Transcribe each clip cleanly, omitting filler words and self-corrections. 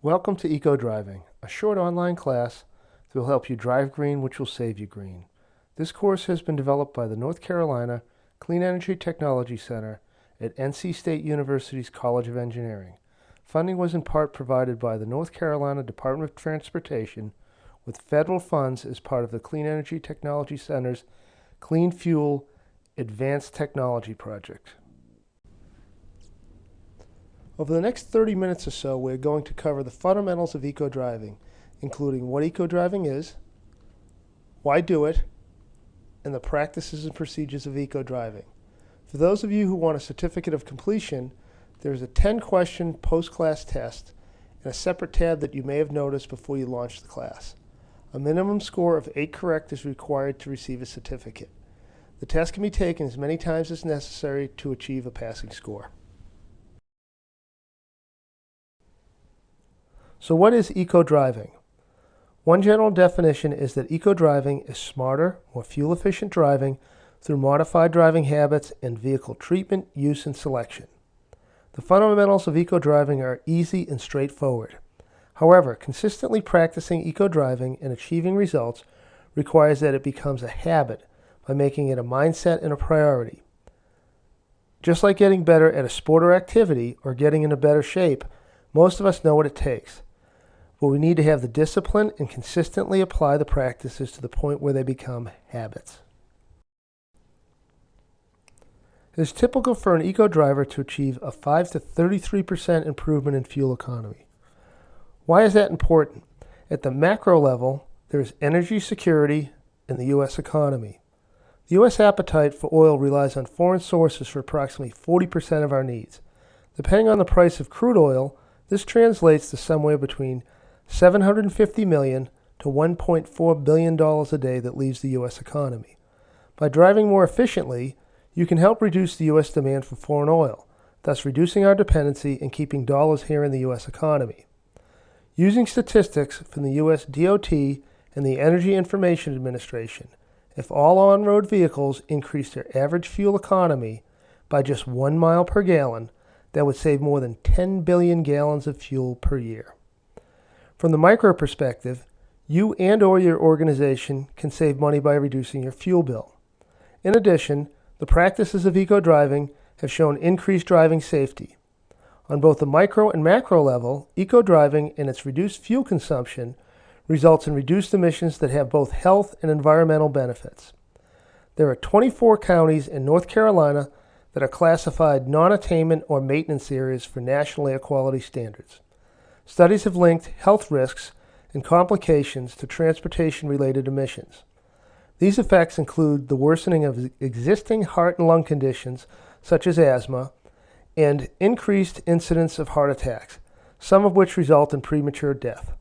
Welcome to Ecodriving, a short online class that will help you drive green, which will save you green. This course has been developed by the North Carolina Clean Energy Technology Center at NC State University's College of Engineering. Funding was in part provided by the North Carolina Department of Transportation with federal funds as part of the Clean Energy Technology Center's Clean Fuel Advanced Technology Project. Over the next 30 minutes or so, we're going to cover the fundamentals of eco-driving, including what eco-driving is, why do it, and the practices and procedures of eco-driving. For those of you who want a certificate of completion, there's a 10-question post-class test and a separate tab that you may have noticed before you launch the class. A minimum score of 8 correct is required to receive a certificate. The test can be taken as many times as necessary to achieve a passing score. So what is eco-driving? One general definition is that eco-driving is smarter, more fuel-efficient driving through modified driving habits and vehicle treatment, use, and selection. The fundamentals of eco-driving are easy and straightforward. However, consistently practicing eco-driving and achieving results requires that it becomes a habit by making it a mindset and a priority. Just like getting better at a sport or activity or getting in a better shape, most of us know what it takes. But we need to have the discipline and consistently apply the practices to the point where they become habits. It is typical for an eco-driver to achieve a 5 to 33% improvement in fuel economy. Why is that important? At the macro level, there is energy security in the U.S. economy. The U.S. appetite for oil relies on foreign sources for approximately 40% of our needs. Depending on the price of crude oil, this translates to somewhere between $750 million to $1.4 billion a day that leaves the U.S. economy. By driving more efficiently, you can help reduce the U.S. demand for foreign oil, thus reducing our dependency and keeping dollars here in the U.S. economy. Using statistics from the U.S. DOT and the Energy Information Administration, if all on-road vehicles increased their average fuel economy by just 1 mile per gallon, that would save more than 10 billion gallons of fuel per year. From the micro perspective, you and/or your organization can save money by reducing your fuel bill. In addition, the practices of eco-driving have shown increased driving safety. On both the micro and macro level, eco-driving and its reduced fuel consumption results in reduced emissions that have both health and environmental benefits. There are 24 counties in North Carolina that are classified non-attainment or maintenance areas for national air quality standards. Studies have linked health risks and complications to transportation-related emissions. These effects include the worsening of existing heart and lung conditions, such as asthma, and increased incidence of heart attacks, some of which result in premature death.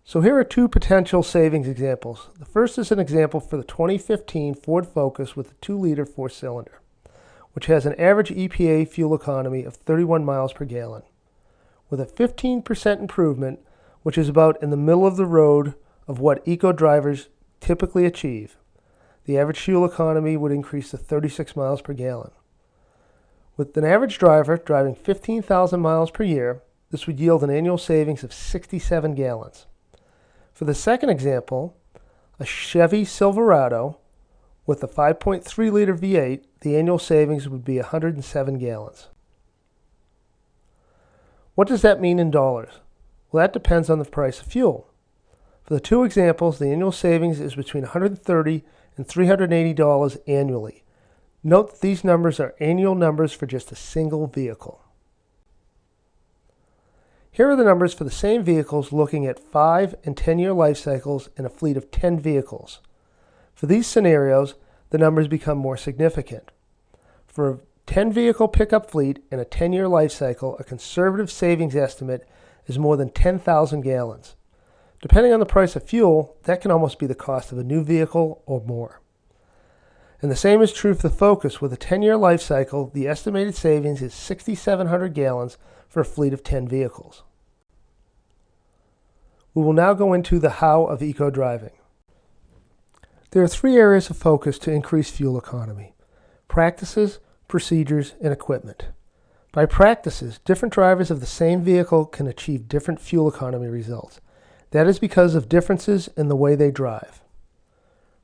So here are 2 potential savings examples. The first is an example for the 2015 Ford Focus with a 2-liter 4-cylinder, which has an average EPA fuel economy of 31 miles per gallon. With a 15% improvement, which is about in the middle of the road of what eco-drivers typically achieve, the average fuel economy would increase to 36 miles per gallon. With an average driver driving 15,000 miles per year, this would yield an annual savings of 67 gallons. For the second example, a Chevy Silverado with a 5.3-liter V8, the annual savings would be 107 gallons. What does that mean in dollars? Well, that depends on the price of fuel. For the 2 examples, the annual savings is between $130 and $380 annually. Note that these numbers are annual numbers for just a single vehicle. Here are the numbers for the same vehicles looking at 5 and 10-year life cycles in a fleet of 10 vehicles. For these scenarios, the numbers become more significant. For a 10-vehicle pickup fleet and a 10-year life cycle, a conservative savings estimate is more than 10,000 gallons. Depending on the price of fuel, that can almost be the cost of a new vehicle or more. And the same is true for the Focus. With a 10-year life cycle, the estimated savings is 6,700 gallons for a fleet of 10 vehicles. We will now go into the how of eco-driving. There are 3 areas of focus to increase fuel economy: practices, procedures, and equipment. By practices, different drivers of the same vehicle can achieve different fuel economy results. That is because of differences in the way they drive.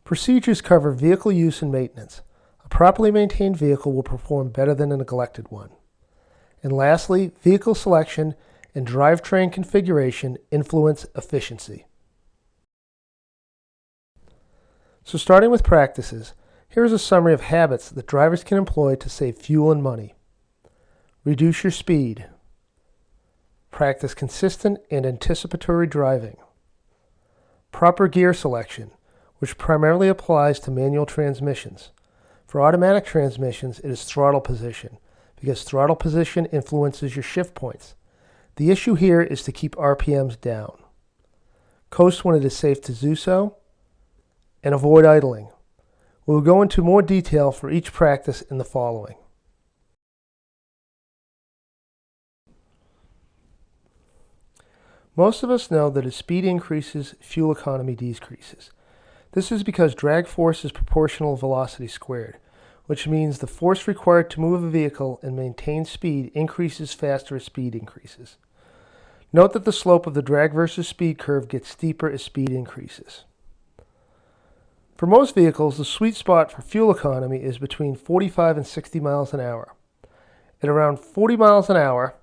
Procedures cover vehicle use and maintenance. A properly maintained vehicle will perform better than a neglected one. And lastly, vehicle selection and drivetrain configuration influence efficiency. So starting with practices, here is a summary of habits that drivers can employ to save fuel and money. Reduce your speed. Practice consistent and anticipatory driving. Proper gear selection, which primarily applies to manual transmissions. For automatic transmissions, it is throttle position, because throttle position influences your shift points. The issue here is to keep RPMs down. Coast when it is safe to do so, and avoid idling. We will go into more detail for each practice in the following. Most of us know that as speed increases, fuel economy decreases. This is because drag force is proportional to velocity squared, which means the force required to move a vehicle and maintain speed increases faster as speed increases. Note that the slope of the drag versus speed curve gets steeper as speed increases. For most vehicles, the sweet spot for fuel economy is between 45 and 60 miles an hour. At around 40 miles an hour,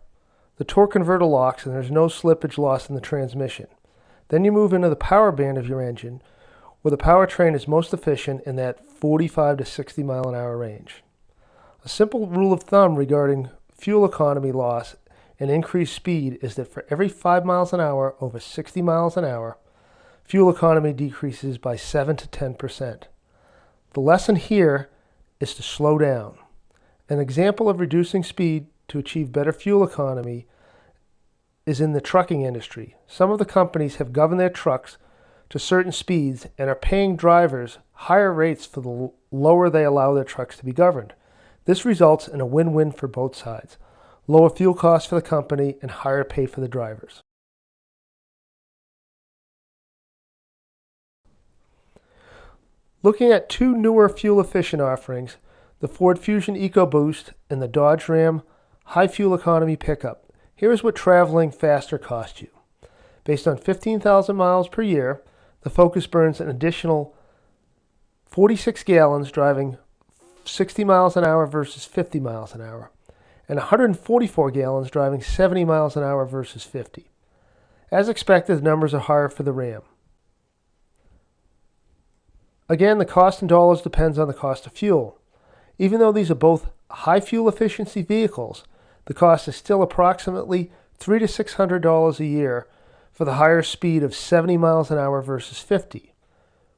the torque converter locks and there's no slippage loss in the transmission. Then you move into the power band of your engine, where the powertrain is most efficient in that 45 to 60 mile an hour range. A simple rule of thumb regarding fuel economy loss and increased speed is that for every 5 miles an hour over 60 miles an hour, fuel economy decreases by 7 to 10%. The lesson here is to slow down. An example of reducing speed to achieve better fuel economy is in the trucking industry. Some of the companies have governed their trucks to certain speeds and are paying drivers higher rates for the lower they allow their trucks to be governed. This results in a win-win for both sides. Lower fuel costs for the company and higher pay for the drivers. Looking at two newer fuel-efficient offerings, the Ford Fusion EcoBoost and the Dodge Ram High Fuel Economy Pickup. Here is what traveling faster costs you. Based on 15,000 miles per year, the Focus burns an additional 46 gallons driving 60 miles an hour versus 50 miles an hour, and 144 gallons driving 70 miles an hour versus 50. As expected, the numbers are higher for the Ram. Again, the cost in dollars depends on the cost of fuel. Even though these are both high fuel efficiency vehicles, the cost is still approximately $300 to $600 a year for the higher speed of 70 miles an hour versus 50.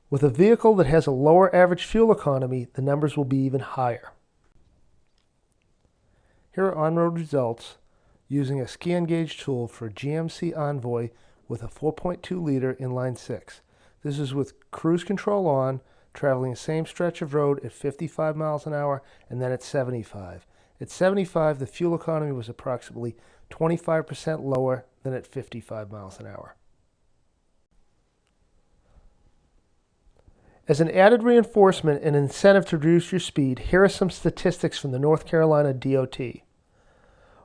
With a vehicle that has a lower average fuel economy, the numbers will be even higher. Here are on-road results using a scan gauge tool for a GMC Envoy with a 4.2 liter inline 6. This is with cruise control on, traveling the same stretch of road at 55 miles an hour and then at 75. At 75, the fuel economy was approximately 25% lower than at 55 miles an hour. As an added reinforcement and incentive to reduce your speed, here are some statistics from the North Carolina DOT.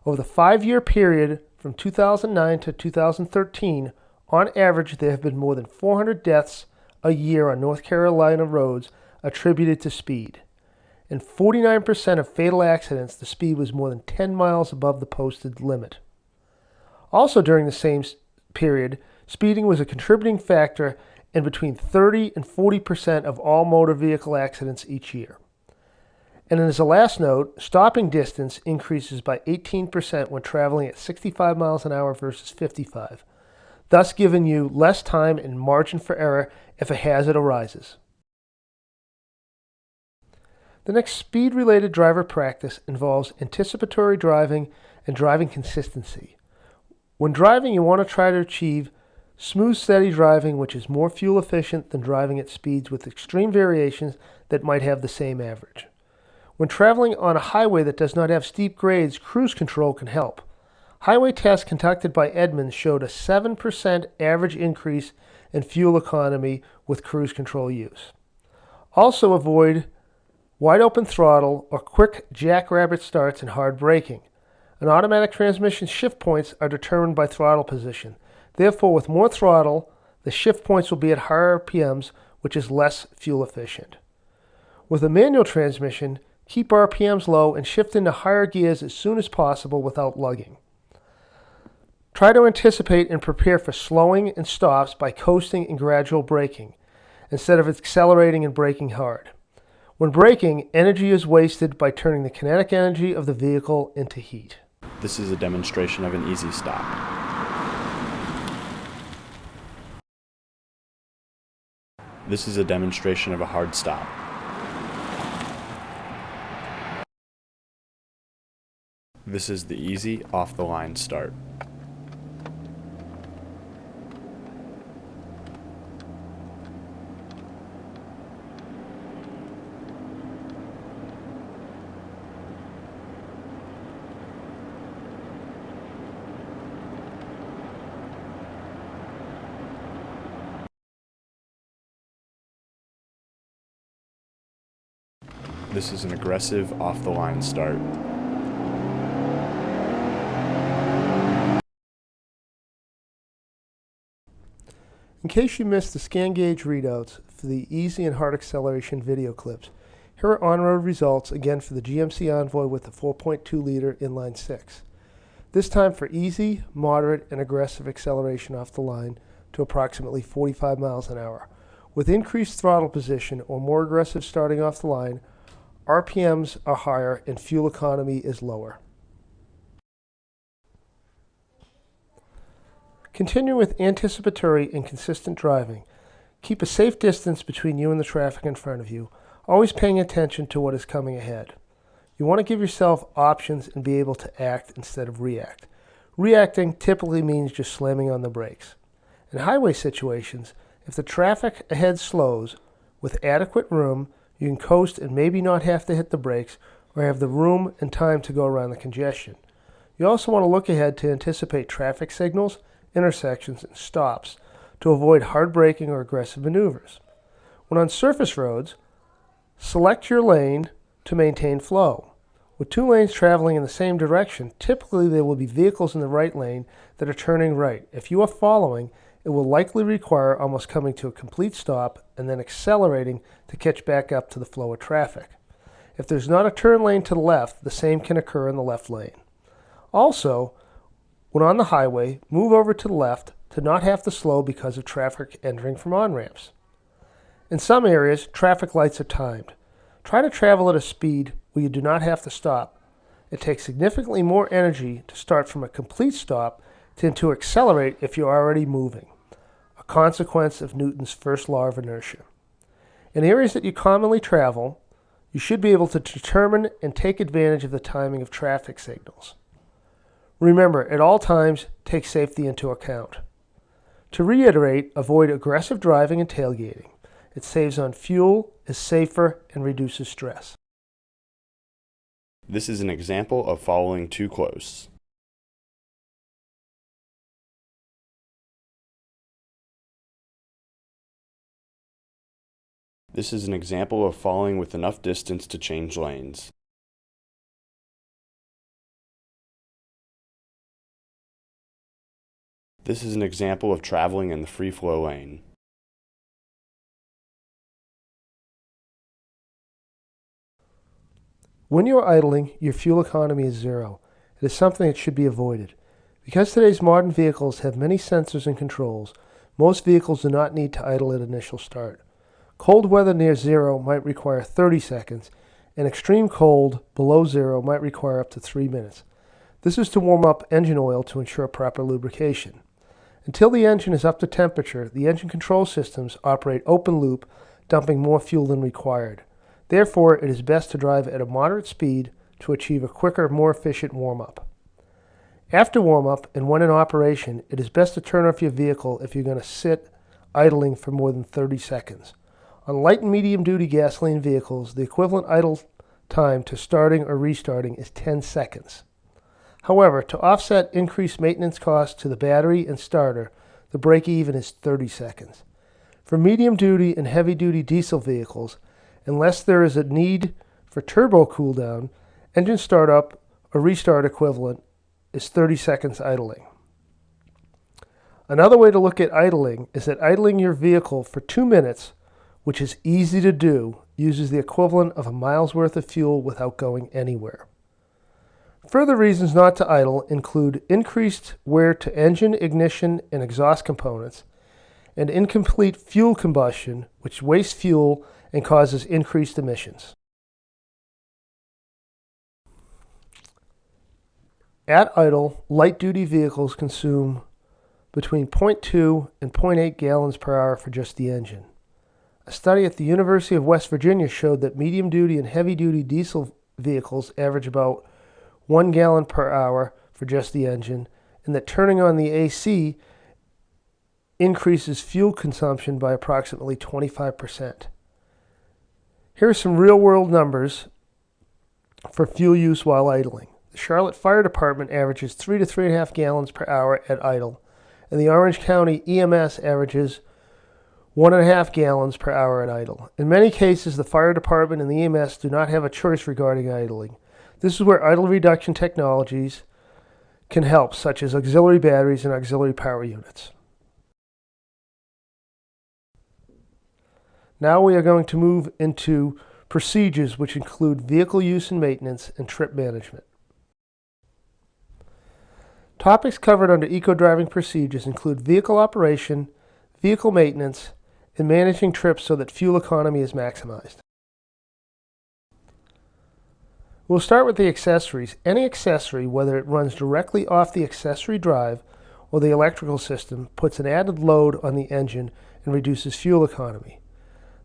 Over the 5-year period from 2009 to 2013, on average, there have been more than 400 deaths a year on North Carolina roads attributed to speed. In 49% of fatal accidents, the speed was more than 10 miles above the posted limit. Also during the same period, speeding was a contributing factor in between 30 and 40% of all motor vehicle accidents each year. And as a last note, stopping distance increases by 18% when traveling at 65 miles an hour versus 55, thus giving you less time and margin for error if a hazard arises. The next speed-related driver practice involves anticipatory driving and driving consistency. When driving, you want to try to achieve smooth, steady driving, which is more fuel efficient than driving at speeds with extreme variations that might have the same average. When traveling on a highway that does not have steep grades, cruise control can help. Highway tests conducted by Edmunds showed a 7% average increase in fuel economy with cruise control use. Also avoid wide open throttle, or quick jackrabbit starts and hard braking. An automatic transmission shift points are determined by throttle position. Therefore, with more throttle, the shift points will be at higher RPMs, which is less fuel efficient. With a manual transmission, keep RPMs low and shift into higher gears as soon as possible without lugging. Try to anticipate and prepare for slowing and stops by coasting and gradual braking, instead of accelerating and braking hard. When braking, energy is wasted by turning the kinetic energy of the vehicle into heat. This is a demonstration of an easy stop. This is a demonstration of a hard stop. This is the easy, off-the-line start. This is an aggressive, off-the-line start. In case you missed the scan gauge readouts for the easy and hard acceleration video clips, here are on-road results again for the GMC Envoy with the 4.2-liter inline 6. This time for easy, moderate, and aggressive acceleration off the line to approximately 45 miles an hour. With increased throttle position or more aggressive starting off the line, RPMs are higher and fuel economy is lower. Continue with anticipatory and consistent driving. Keep a safe distance between you and the traffic in front of you, always paying attention to what is coming ahead. You want to give yourself options and be able to act instead of react. Reacting typically means just slamming on the brakes. In highway situations, if the traffic ahead slows, with adequate room, you can coast and maybe not have to hit the brakes or have the room and time to go around the congestion. You also want to look ahead to anticipate traffic signals, intersections, and stops to avoid hard braking or aggressive maneuvers. When on surface roads, select your lane to maintain flow. With two lanes traveling in the same direction, typically there will be vehicles in the right lane that are turning right. If you are following, it will likely require almost coming to a complete stop and then accelerating to catch back up to the flow of traffic. If there's not a turn lane to the left, the same can occur in the left lane. Also, when on the highway, move over to the left to not have to slow because of traffic entering from on-ramps. In some areas, traffic lights are timed. Try to travel at a speed where you do not have to stop. It takes significantly more energy to start from a complete stop than to accelerate if you're already moving, a consequence of Newton's first law of inertia. In areas that you commonly travel, you should be able to determine and take advantage of the timing of traffic signals. Remember, at all times, take safety into account. To reiterate, avoid aggressive driving and tailgating. It saves on fuel, is safer, and reduces stress. This is an example of following too close. This is an example of following with enough distance to change lanes. This is an example of traveling in the free flow lane. When you're idling, your fuel economy is zero. It is something that should be avoided. Because today's modern vehicles have many sensors and controls, most vehicles do not need to idle at initial start. Cold weather near zero might require 30 seconds, and extreme cold below zero might require up to 3 minutes. This is to warm up engine oil to ensure proper lubrication. Until the engine is up to temperature, the engine control systems operate open loop, dumping more fuel than required. Therefore, it is best to drive at a moderate speed to achieve a quicker, more efficient warm-up. After warm-up and when in operation, it is best to turn off your vehicle if you're going to sit idling for more than 30 seconds. On light and medium-duty gasoline vehicles, the equivalent idle time to starting or restarting is 10 seconds. However, to offset increased maintenance costs to the battery and starter, the break-even is 30 seconds. For medium-duty and heavy-duty diesel vehicles, unless there is a need For turbo cooldown, engine startup or restart equivalent is 30 seconds idling. Another way to look at idling is that idling your vehicle for 2 minutes, which is easy to do, uses the equivalent of a mile's worth of fuel without going anywhere. Further reasons not to idle include increased wear to engine, ignition, and exhaust components, and incomplete fuel combustion, which wastes fuel and causes increased emissions. At idle, light-duty vehicles consume between 0.2 and 0.8 gallons per hour for just the engine. A study at the University of West Virginia showed that medium-duty and heavy-duty diesel vehicles average about 1 gallon per hour for just the engine, and that turning on the AC increases fuel consumption by approximately 25%. Here are some real-world numbers for fuel use while idling. The Charlotte Fire Department averages 3 to 3.5 gallons per hour at idle, and the Orange County EMS averages 1.5 gallons per hour at idle. In many cases, the fire department and the EMS do not have a choice regarding idling. This is where idle reduction technologies can help, such as auxiliary batteries and auxiliary power units. Now we are going to move into procedures which include vehicle use and maintenance and trip management. Topics covered under Ecodriving procedures include vehicle operation, vehicle maintenance, and managing trips so that fuel economy is maximized. We'll start with the accessories. Any accessory, whether it runs directly off the accessory drive or the electrical system, puts an added load on the engine and reduces fuel economy.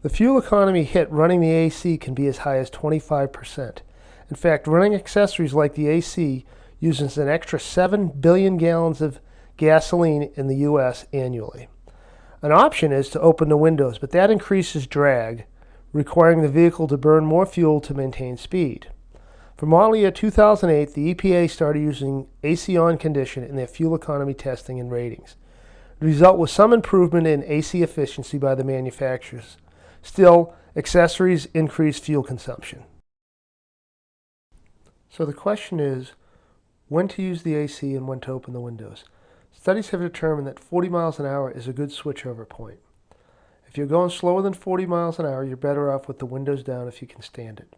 The fuel economy hit running the AC can be as high as 25%. In fact, running accessories like the AC uses an extra 7 billion gallons of gasoline in the U.S. annually. An option is to open the windows, but that increases drag, requiring the vehicle to burn more fuel to maintain speed. For model year 2008, the EPA started using AC on condition in their fuel economy testing and ratings. The result was some improvement in AC efficiency by the manufacturers. Still, accessories increase fuel consumption. So the question is, when to use the AC and when to open the windows. Studies have determined that 40 miles an hour is a good switchover point. If you're going slower than 40 miles an hour, you're better off with the windows down if you can stand it.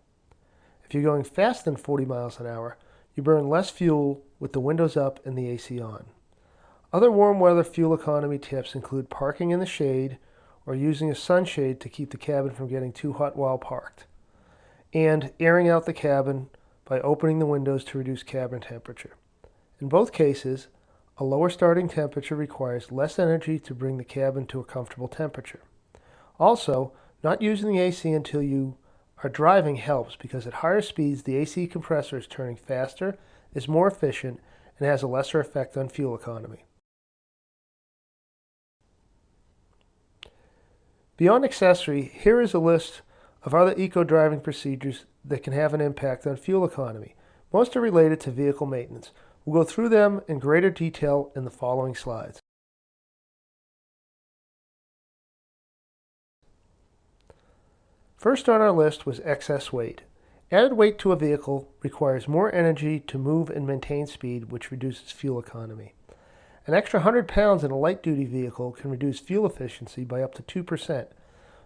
If you're going faster than 40 miles an hour, you burn less fuel with the windows up and the AC on. Other warm weather fuel economy tips include parking in the shade or using a sunshade to keep the cabin from getting too hot while parked, and airing out the cabin by opening the windows to reduce cabin temperature. In both cases, a lower starting temperature requires less energy to bring the cabin to a comfortable temperature. Also, not using the AC until you are driving helps because at higher speeds the AC compressor is turning faster, is more efficient, and has a lesser effect on fuel economy. Beyond accessory, here is a list of other eco-driving procedures that can have an impact on fuel economy. Most are related to vehicle maintenance. We'll go through them in greater detail in the following slides. First on our list was excess weight. Added weight to a vehicle requires more energy to move and maintain speed, which reduces fuel economy. An extra 100 pounds in a light-duty vehicle can reduce fuel efficiency by up to 2%.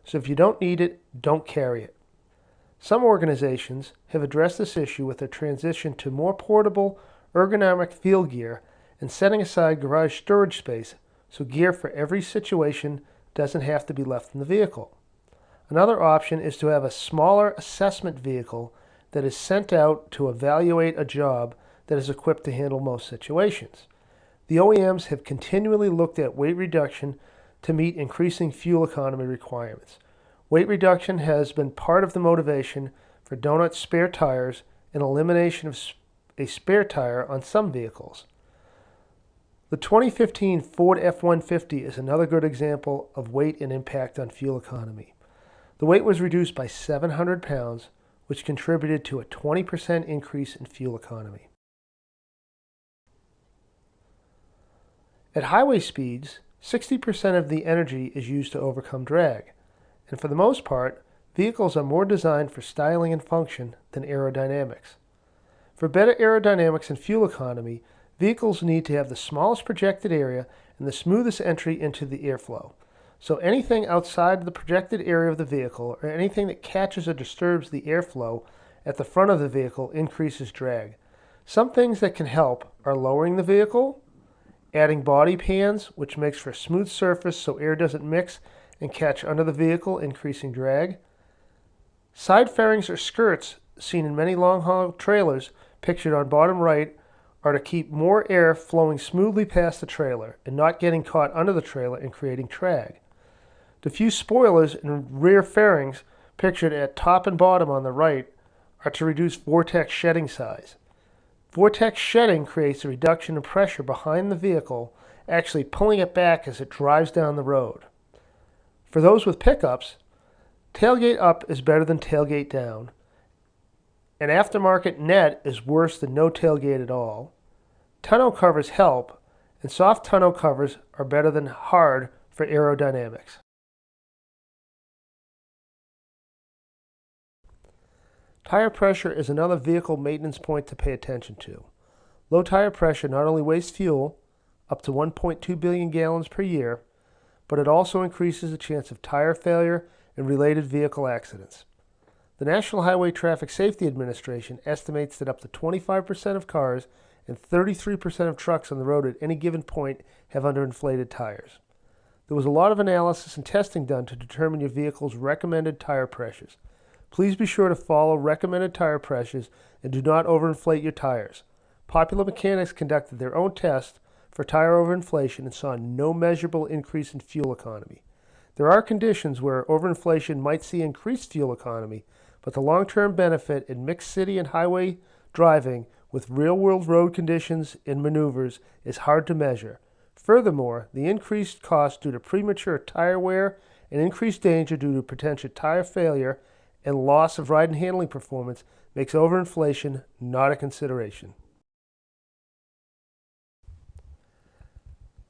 So if you don't need it, don't carry it. Some organizations have addressed this issue with a transition to more portable, ergonomic field gear and setting aside garage storage space so gear for every situation doesn't have to be left in the vehicle. Another option is to have a smaller assessment vehicle that is sent out to evaluate a job that is equipped to handle most situations. The OEMs have continually looked at weight reduction to meet increasing fuel economy requirements. Weight reduction has been part of the motivation for donut spare tires and elimination of a spare tire on some vehicles. The 2015 Ford F-150 is another good example of weight and impact on fuel economy. The weight was reduced by 700 pounds, which contributed to a 20% increase in fuel economy. At highway speeds, 60% of the energy is used to overcome drag, and for the most part, Vehicles are more designed for styling and function than aerodynamics. For better aerodynamics and fuel economy, vehicles need to have the smallest projected area and the smoothest entry into the airflow. So anything outside the projected area of the vehicle or anything that catches or disturbs the airflow at the front of the vehicle increases drag. Some things that can help are lowering the vehicle, adding body pans, which makes for a smooth surface so air doesn't mix and catch under the vehicle, increasing drag. Side fairings or skirts, seen in many long-haul trailers, pictured on bottom right, are to keep more air flowing smoothly past the trailer and not getting caught under the trailer and creating drag. Diffuse spoilers and rear fairings, pictured at top and bottom on the right, are to reduce vortex shedding size. Vortex shedding creates a reduction in pressure behind the vehicle, actually pulling it back as it drives down the road. For those with pickups, tailgate up is better than tailgate down. An aftermarket net is worse than no tailgate at all. Tonneau covers help, and soft tonneau covers are better than hard for aerodynamics. Tire pressure is another vehicle maintenance point to pay attention to. Low tire pressure not only wastes fuel, up to 1.2 billion gallons per year, but it also increases the chance of tire failure and related vehicle accidents. The National Highway Traffic Safety Administration estimates that up to 25% of cars and 33% of trucks on the road at any given point have underinflated tires. There was a lot of analysis and testing done to determine your vehicle's recommended tire pressures. Please be sure to follow recommended tire pressures and do not overinflate your tires. Popular Mechanics conducted their own test for tire overinflation and saw no measurable increase in fuel economy. There are conditions where overinflation might see increased fuel economy, but the long-term benefit in mixed city and highway driving with real-world road conditions and maneuvers is hard to measure. Furthermore, the increased cost due to premature tire wear and increased danger due to potential tire failure and loss of ride and handling performance makes overinflation not a consideration.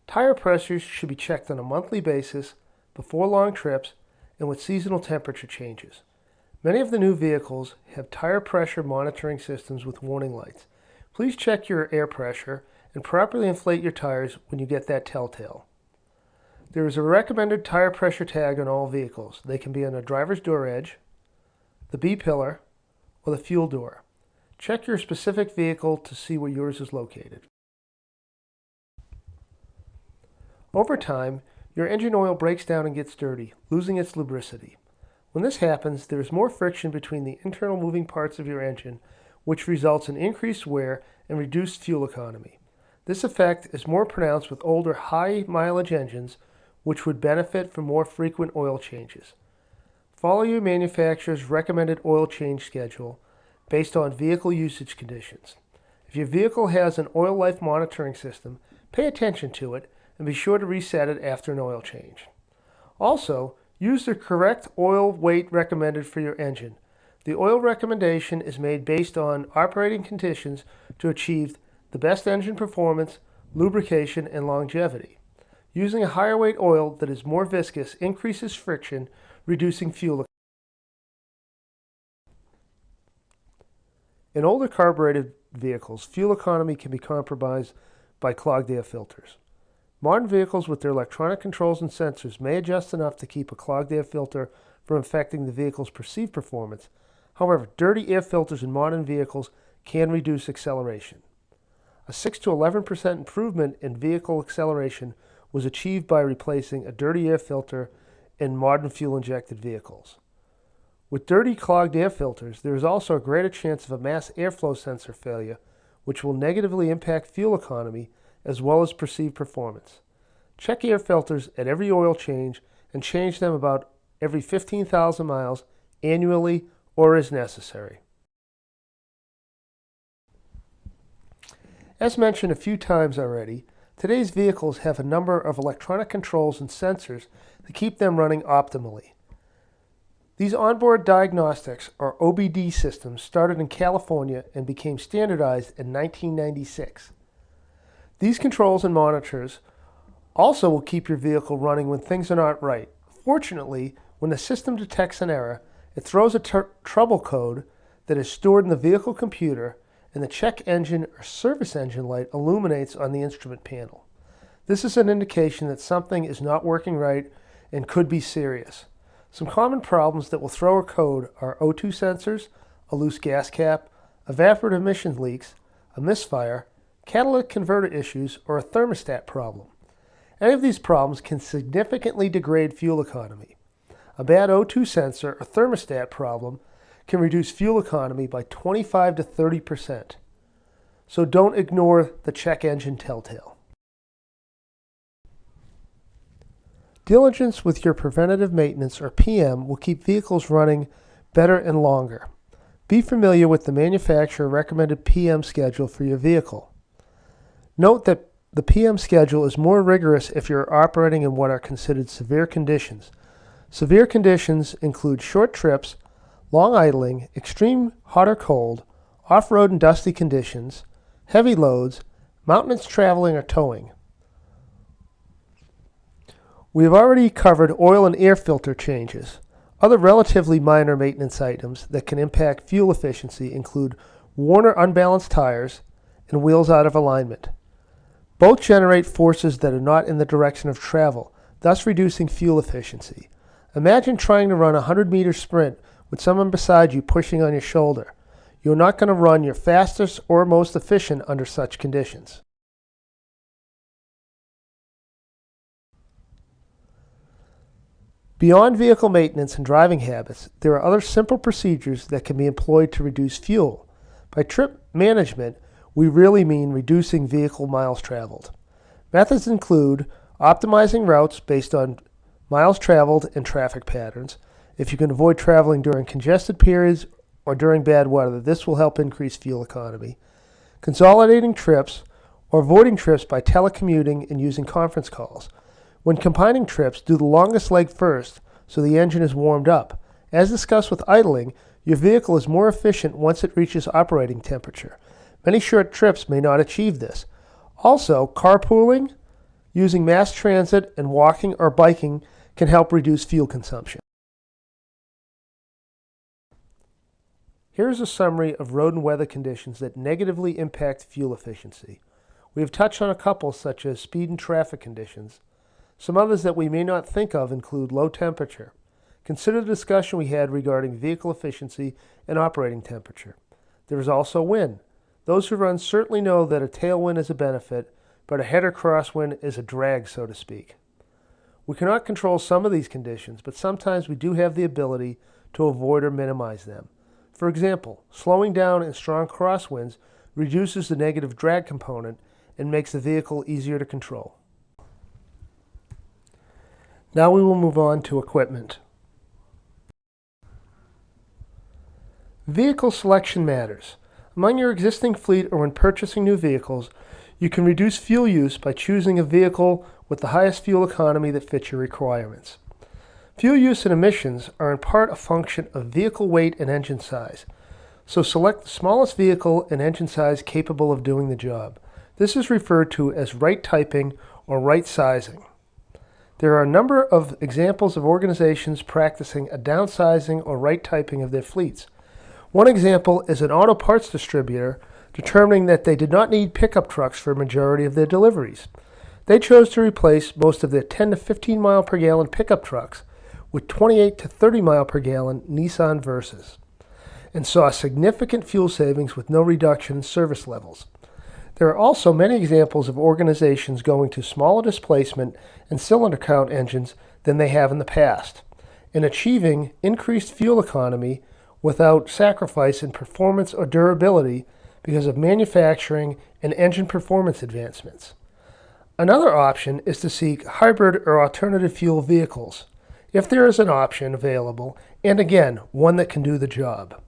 Tire pressures should be checked on a monthly basis before long trips and with seasonal temperature changes. Many of the new vehicles have tire pressure monitoring systems with warning lights. Please check your air pressure and properly inflate your tires when you get that telltale. There is a recommended tire pressure tag on all vehicles. They can be on a driver's door edge, the B-pillar, or the fuel door. Check your specific vehicle to see where yours is located. Over time, your engine oil breaks down and gets dirty, losing its lubricity. When this happens, there is more friction between the internal moving parts of your engine, which results in increased wear and reduced fuel economy. This effect is more pronounced with older high-mileage engines, which would benefit from more frequent oil changes. Follow your manufacturer's recommended oil change schedule based on vehicle usage conditions. If your vehicle has an oil life monitoring system, pay attention to it and be sure to reset it after an oil change. Also, use the correct oil weight recommended for your engine. The oil recommendation is made based on operating conditions to achieve the best engine performance, lubrication, and longevity. Using a higher weight oil that is more viscous increases friction, reducing fuel. In older carbureted vehicles, fuel economy can be compromised by clogged air filters. Modern vehicles with their electronic controls and sensors may adjust enough to keep a clogged air filter from affecting the vehicle's perceived performance. However, dirty air filters in modern vehicles can reduce acceleration. A 6 to 11% improvement in vehicle acceleration was achieved by replacing a dirty air filter in modern fuel-injected vehicles. With dirty clogged air filters, there is also a greater chance of a mass airflow sensor failure, which will negatively impact fuel economy as well as perceived performance. Check air filters at every oil change and change them about every 15,000 miles annually or as necessary. As mentioned a few times already, today's vehicles have a number of electronic controls and sensors to keep them running optimally. These onboard diagnostics, or OBD systems, started in California and became standardized in 1996. These controls and monitors also will keep your vehicle running when things are not right. Fortunately, when the system detects an error, It throws a trouble code that is stored in the vehicle computer, and the check engine or service engine light illuminates on the instrument panel. This is an indication that something is not working right and could be serious. Some common problems that will throw a code are O2 sensors, a loose gas cap, evaporative emission leaks, a misfire, catalytic converter issues, or a thermostat problem. Any of these problems can significantly degrade fuel economy. A bad O2 sensor or thermostat problem can reduce fuel economy by 25 to 30%. So don't ignore the check engine telltale. Diligence with your preventative maintenance, or PM, will keep vehicles running better and longer. Be familiar with the manufacturer recommended PM schedule for your vehicle. Note that the PM schedule is more rigorous if you're operating in what are considered severe conditions. Severe conditions include short trips, long idling, extreme hot or cold, off-road and dusty conditions, heavy loads, mountainous traveling or towing. We have already covered oil and air filter changes. Other relatively minor maintenance items that can impact fuel efficiency include worn or unbalanced tires and wheels out of alignment. Both generate forces that are not in the direction of travel, thus reducing fuel efficiency. Imagine trying to run a 100-meter sprint with someone beside you pushing on your shoulder. You're not going to run your fastest or most efficient under such conditions. Beyond vehicle maintenance and driving habits, there are other simple procedures that can be employed to reduce fuel. By trip management, we really mean reducing vehicle miles traveled. Methods include optimizing routes based on miles traveled and traffic patterns. If you can avoid traveling during congested periods or during bad weather, this will help increase fuel economy. Consolidating trips or avoiding trips by telecommuting and using conference calls. When combining trips, do the longest leg first so the engine is warmed up. As discussed with idling, your vehicle is more efficient once it reaches operating temperature. Many short trips may not achieve this. Also, carpooling, using mass transit, and walking or biking can help reduce fuel consumption. Here's a summary of road and weather conditions that negatively impact fuel efficiency. We have touched on a couple such as speed and traffic conditions. Some others that we may not think of include low temperature. Consider the discussion we had regarding vehicle efficiency and operating temperature. There is also wind. Those who run certainly know that a tailwind is a benefit, but a head or crosswind is a drag, so to speak. We cannot control some of these conditions, but sometimes we do have the ability to avoid or minimize them. For example, slowing down in strong crosswinds reduces the negative drag component and makes the vehicle easier to control. Now we will move on to equipment. Vehicle selection matters. Among your existing fleet or when purchasing new vehicles, you can reduce fuel use by choosing a vehicle with the highest fuel economy that fits your requirements. Fuel use and emissions are in part a function of vehicle weight and engine size, so select the smallest vehicle and engine size capable of doing the job. This is referred to as right typing or right sizing. There are a number of examples of organizations practicing a downsizing or right typing of their fleets. One example is an auto parts distributor determining that they did not need pickup trucks for a majority of their deliveries. They chose to replace most of their 10 to 15 mile per gallon pickup trucks with 28 to 30 mile per gallon Nissan Versas and saw significant fuel savings with no reduction in service levels. There are also many examples of organizations going to smaller displacement and cylinder count engines than they have in the past, and achieving increased fuel economy without sacrifice in performance or durability because of manufacturing and engine performance advancements. Another option is to seek hybrid or alternative fuel vehicles, if there is an option available, and again, one that can do the job.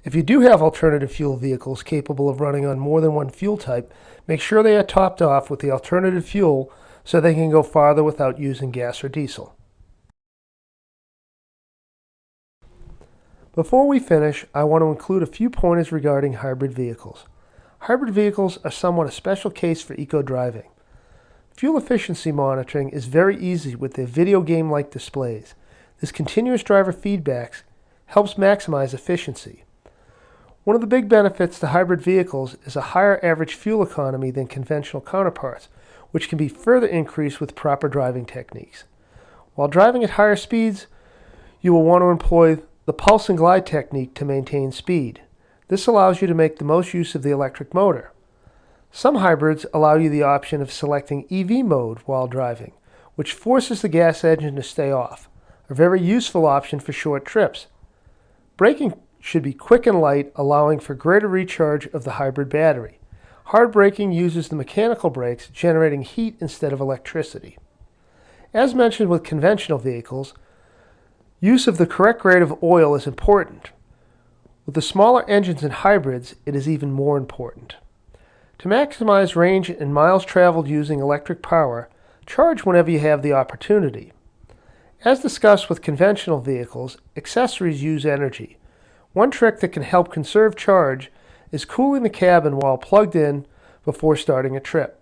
If you do have alternative fuel vehicles capable of running on more than one fuel type, make sure they are topped off with the alternative fuel so they can go farther without using gas or diesel. Before we finish, I want to include a few pointers regarding hybrid vehicles. Hybrid vehicles are somewhat a special case for Ecodriving. Fuel efficiency monitoring is very easy with their video game-like displays. This continuous driver feedback helps maximize efficiency. One of the big benefits to hybrid vehicles is a higher average fuel economy than conventional counterparts, which can be further increased with proper driving techniques. While driving at higher speeds, you will want to employ the pulse and glide technique to maintain speed. This allows you to make the most use of the electric motor. Some hybrids allow you the option of selecting EV mode while driving, which forces the gas engine to stay off, a very useful option for short trips. Braking should be quick and light, allowing for greater recharge of the hybrid battery. Hard braking uses the mechanical brakes, generating heat instead of electricity. As mentioned with conventional vehicles, use of the correct grade of oil is important. With the smaller engines in hybrids, it is even more important. To maximize range and miles traveled using electric power, charge whenever you have the opportunity. As discussed with conventional vehicles, accessories use energy. One trick that can help conserve charge is cooling the cabin while plugged in before starting a trip.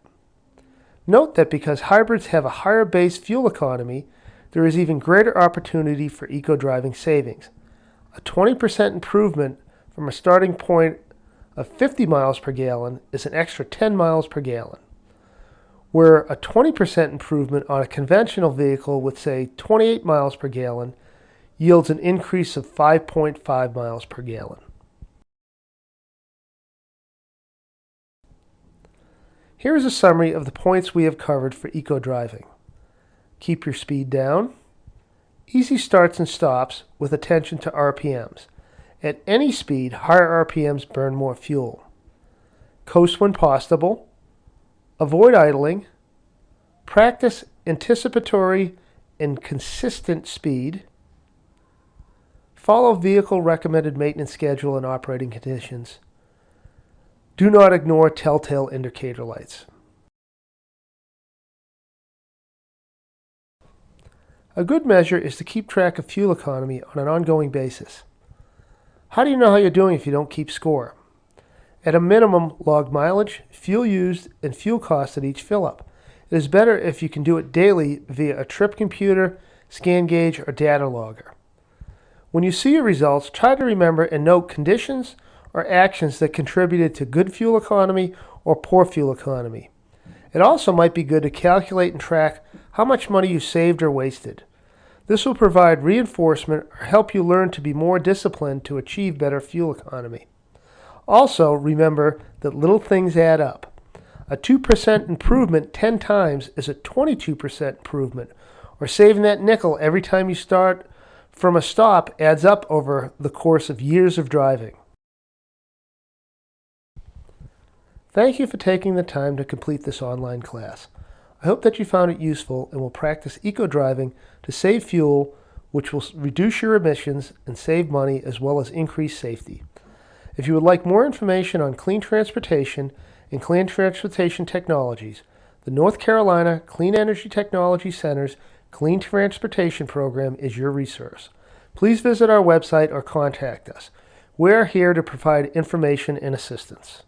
Note that because hybrids have a higher base fuel economy, there is even greater opportunity for eco-driving savings. A 20% improvement from a starting point of 50 miles per gallon is an extra 10 miles per gallon, where a 20% improvement on a conventional vehicle with, say, 28 miles per gallon yields an increase of 5.5 miles per gallon. Here is a summary of the points we have covered for eco-driving. Keep your speed down. Easy starts and stops with attention to RPMs. At any speed, higher RPMs burn more fuel. Coast when possible. Avoid idling. Practice anticipatory and consistent speed. Follow vehicle recommended maintenance schedule and operating conditions. Do not ignore telltale indicator lights. A good measure is to keep track of fuel economy on an ongoing basis. How do you know how you're doing if you don't keep score? At a minimum, log mileage, fuel used, and fuel cost at each fill-up. It is better if you can do it daily via a trip computer, scan gauge, or data logger. When you see your results, try to remember and note conditions or actions that contributed to good fuel economy or poor fuel economy. It also might be good to calculate and track how much money you saved or wasted. This will provide reinforcement or help you learn to be more disciplined to achieve better fuel economy. Also, remember that little things add up. A 2% improvement 10 times is a 22% improvement, or saving that nickel every time you start from a stop adds up over the course of years of driving. Thank you for taking the time to complete this online class. I hope that you found it useful and will practice eco-driving to save fuel, which will reduce your emissions and save money as well as increase safety. If you would like more information on clean transportation and clean transportation technologies, the North Carolina Clean Energy Technology Center's Clean Transportation Program is your resource. Please visit our website or contact us. We are here to provide information and assistance.